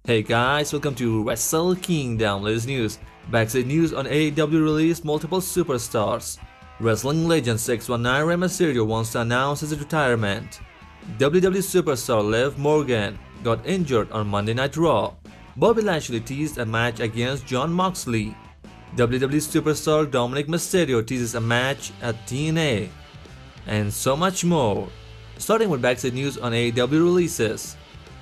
Hey guys, welcome to Wrestle Kingdom latest news. Backstage news on AEW released multiple superstars. Wrestling legend 619 Rey Mysterio wants to announce his retirement. WWE superstar Liv Morgan got injured on Monday Night Raw. Bobby Lashley teased a match against Jon Moxley. WWE superstar Dominic Mysterio teases a match at TNA. And so much more. Starting with backstage news on AEW releases.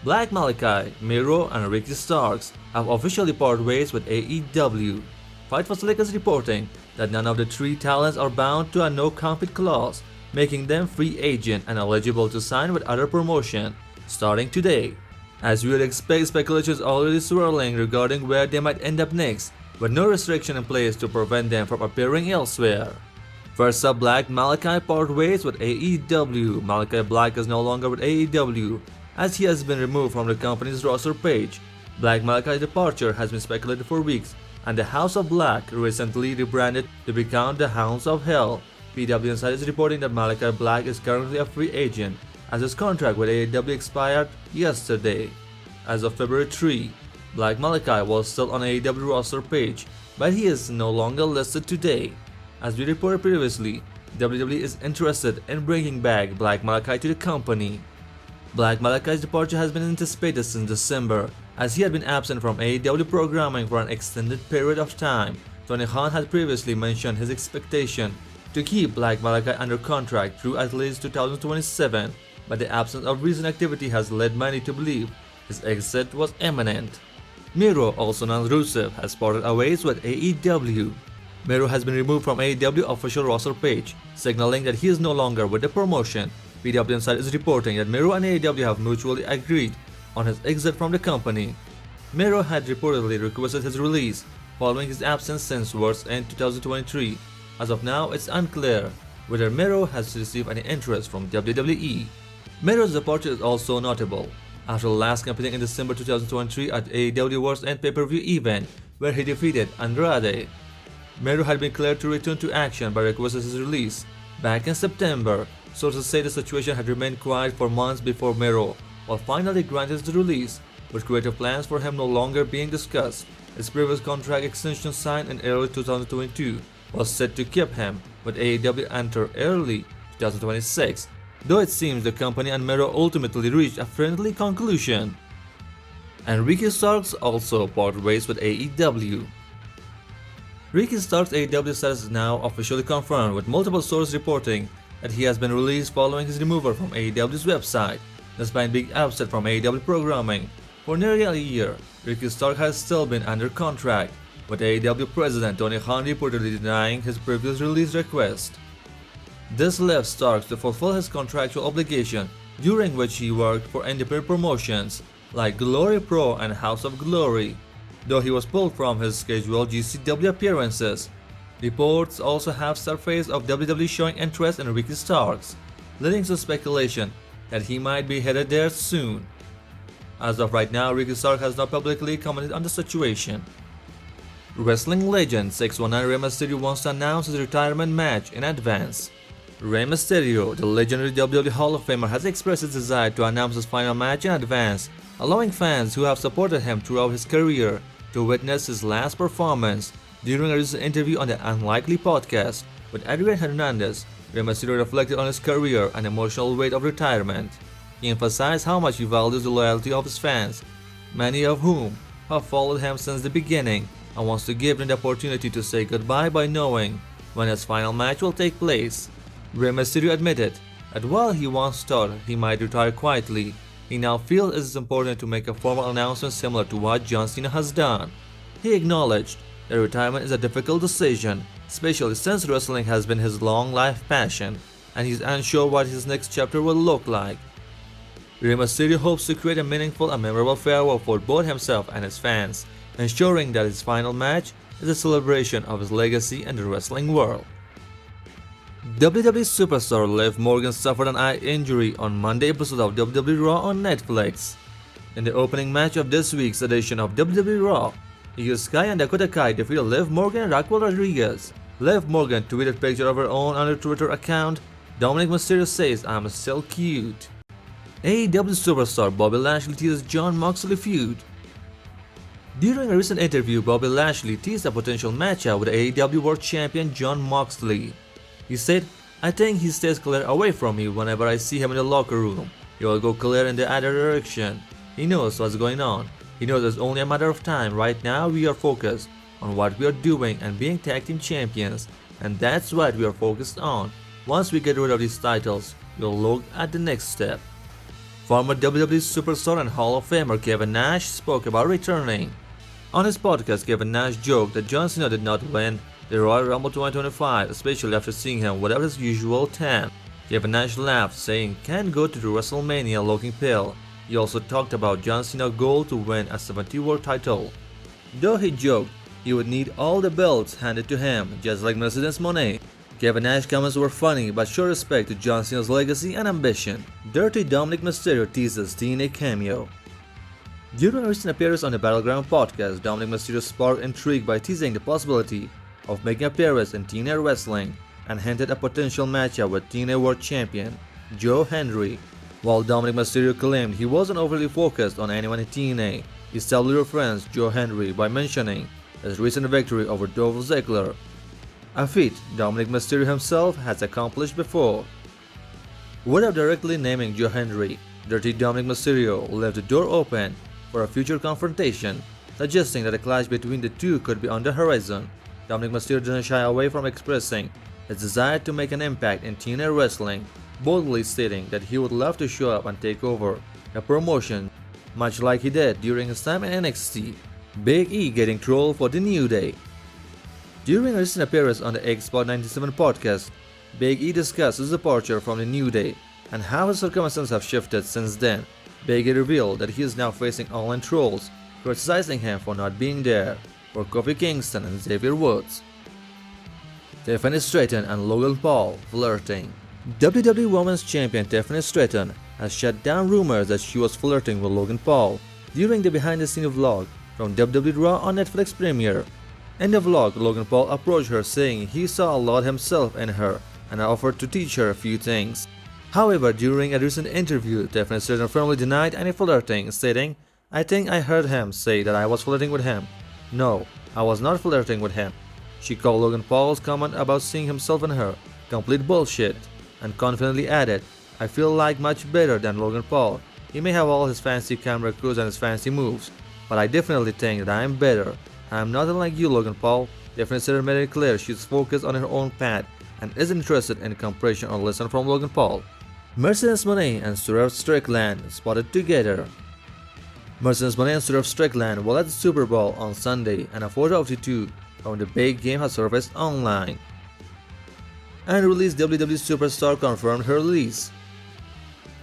Black Malakai, Miro, and Ricky Starks have officially parted ways with AEW. Fight for Select is reporting that none of the three talents are bound to a no-compete clause, making them free agent and eligible to sign with other promotion starting today. As you would expect, speculation is already swirling regarding where they might end up next, with no restriction in place to prevent them from appearing elsewhere. First up, Black Malakai parted ways with AEW. Malakai Black is no longer with AEW, as he has been removed from the company's roster page. Black Malakai's departure has been speculated for weeks, and the House of Black recently rebranded to become the Hounds of Hell. PW Insider is reporting that Malakai Black is currently a free agent, as his contract with AEW expired yesterday. As of February 3, Black Malakai was still on AEW roster page, but he is no longer listed today. As we reported previously, WWE is interested in bringing back Black Malakai to the company. Black Malakai's departure has been anticipated since December, as he had been absent from AEW programming for an extended period of time. Tony Khan had previously mentioned his expectation to keep Black Malakai under contract through at least 2027, but the absence of recent activity has led many to believe his exit was imminent. Miro, also known as Rusev, has parted ways with AEW. Miro has been removed from AEW official roster page, signaling that he is no longer with the promotion. PW Insider is reporting that Miro and AEW have mutually agreed on his exit from the company. Miro had reportedly requested his release following his absence since Swerve's end 2023. As of now, it's unclear whether Miro has received any interest from WWE. Miro's departure is also notable after last competing in December 2023 at AEW World's End pay-per-view event, where he defeated Andrade. Miro had been cleared to return to action but requested his release back in September. Sources say the situation had remained quiet for months before Miro was finally granted the release, with creative plans for him no longer being discussed. His previous contract extension signed in early 2022 was set to keep him with AEW until early 2026, though it seems the company and Miro ultimately reached a friendly conclusion. And Ricky Starks also parted ways with AEW. Ricky Starks' AEW status is now officially confirmed, with multiple sources reporting that he has been released following his removal from AEW's website. Despite being absent from AEW programming for nearly a year, Ricky Starks has still been under contract, with AEW president Tony Khan reportedly denying his previous release request. This left Starks to fulfill his contractual obligation, during which he worked for independent promotions like Glory Pro and House of Glory, though he was pulled from his scheduled GCW appearances. Reports also have surfaced of WWE showing interest in Ricky Starks, leading to speculation that he might be headed there soon. As of right now, Ricky Starks has not publicly commented on the situation. Wrestling legend 619 Rey Mysterio wants to announce his retirement match in advance. Rey Mysterio, the legendary WWE Hall of Famer, has expressed his desire to announce his final match in advance, allowing fans who have supported him throughout his career to witness his last performance. During a recent interview on the Unlikely podcast with Adrian Hernandez, Rey Mysterio reflected on his career and emotional weight of retirement. He emphasized how much he values the loyalty of his fans, many of whom have followed him since the beginning, and wants to give them the opportunity to say goodbye by knowing when his final match will take place. Rey Mysterio admitted that while he once thought he might retire quietly, he now feels it is important to make a formal announcement similar to what John Cena has done. He acknowledged that retirement is a difficult decision, especially since wrestling has been his long life passion, and he's unsure what his next chapter will look like. Rey Mysterio hopes to create a meaningful and memorable farewell for both himself and his fans, ensuring that his final match is a celebration of his legacy in the wrestling world. WWE superstar Liv Morgan suffered an eye injury on Monday episode of WWE Raw on Netflix. In the opening match of this week's edition of WWE Raw, Io Sky and Dakota Kai defeated Liv Morgan and Raquel Rodriguez. Liv Morgan tweeted a picture of her own on her Twitter account. Dominic Mysterio says, "I'm still cute." AEW superstar Bobby Lashley teases Jon Moxley feud. During a recent interview, Bobby Lashley teased a potential matchup with AEW World Champion Jon Moxley. He said, "I think he stays clear away from me whenever I see him in the locker room. He will go clear in the other direction. He knows what's going on. He knows it's only a matter of time. Right now we are focused on what we are doing and being tag team champions, and that's what we are focused on. Once we get rid of these titles, we'll look at the next step." Former WWE superstar and Hall of Famer Kevin Nash spoke about returning. On his podcast, Kevin Nash joked that John Cena did not win the Royal Rumble 2025, especially after seeing him without his usual tan. Kevin Nash laughed, saying, "Can't go to the WrestleMania looking pale." He also talked about John Cena's goal to win a 70 World title. Though he joked he would need all the belts handed to him, just like Mercedes Moné. Kevin Nash's comments were funny but show respect to John Cena's legacy and ambition. Dirty Dominic Mysterio teases TNA cameo. During a recent appearance on the Battleground podcast, Dominic Mysterio sparked intrigue by teasing the possibility of making an appearance in TNA wrestling and hinted a potential matchup with TNA World Champion Joe Hendry. While Dominic Mysterio claimed he wasn't overly focused on anyone in TNA, he subtly referenced Joe Hendry by mentioning his recent victory over Dolph Ziggler, a feat Dominic Mysterio himself has accomplished before. Without directly naming Joe Hendry, Dirty Dominic Mysterio left the door open for a future confrontation, suggesting that a clash between the two could be on the horizon. Dominic Mysterio doesn't shy away from expressing his desire to make an impact in TNA wrestling, boldly stating that he would love to show up and take over the promotion, much like he did during his time in NXT. Big E getting trolled for the New Day. During a recent appearance on the X-Spot 97 podcast, Big E discussed his departure from the New Day and how his circumstances have shifted since then. Big E revealed that he is now facing online trolls criticizing him for not being there for Kofi Kingston and Xavier Woods. Tiffany Stratton and Logan Paul flirting. WWE Women's Champion Tiffany Stratton has shut down rumors that she was flirting with Logan Paul during the behind-the-scenes vlog from WWE Raw on Netflix premiere. In the vlog, Logan Paul approached her saying he saw a lot himself in her and offered to teach her a few things. However, during a recent interview, Tiffany Stratton firmly denied any flirting, stating, "I think I heard him say that I was flirting with him. No, I was not flirting with him." She called Logan Paul's comment about seeing himself in her complete bullshit and confidently added, "I feel like much better than Logan Paul. He may have all his fancy camera crews and his fancy moves, but I definitely think that I am better. I am nothing like you, Logan Paul." Tiffany Stratton made it clear she's focused on her own path and isn't interested in comparison or lesson from Logan Paul. Mercedes Moné and Swerve Strickland spotted together. Mercedes Moné and Swerve Strickland were at the Super Bowl on Sunday, and a photo of the two from the big game has surfaced online. Unreleased WWE superstar confirmed her release.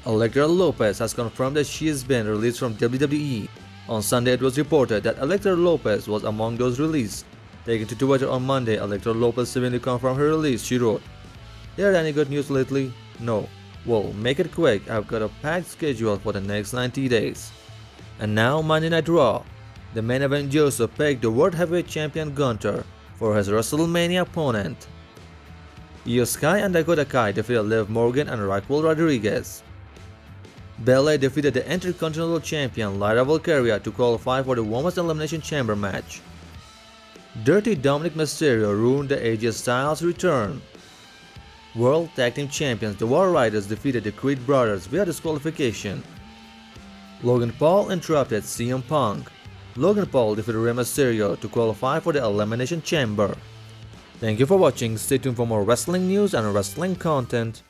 Elektra Lopez has confirmed that she has been released from WWE. On Sunday, it was reported that Elektra Lopez was among those released. Taken to Twitter on Monday, Elektra Lopez seemingly confirmed her release. She wrote, "Heard any good news lately? No. Well, make it quick. I've got a packed schedule for the next 90 days. And now Monday Night Raw. The main event Joseph picked the World Heavyweight Champion Gunther for his WrestleMania opponent. Io Sky and Dakota Kai defeated Liv Morgan and Raquel Rodriguez. Belair defeated the Intercontinental Champion Lyra Valkyria to qualify for the Women's Elimination Chamber match. Dirty Dominic Mysterio ruined the AJ Styles return. World Tag Team Champions the War Riders defeated the Creed Brothers via disqualification. Logan Paul interrupted CM Punk. Logan Paul defeated Rey Mysterio to qualify for the Elimination Chamber. Thank you for watching. Stay tuned for more wrestling news and wrestling content.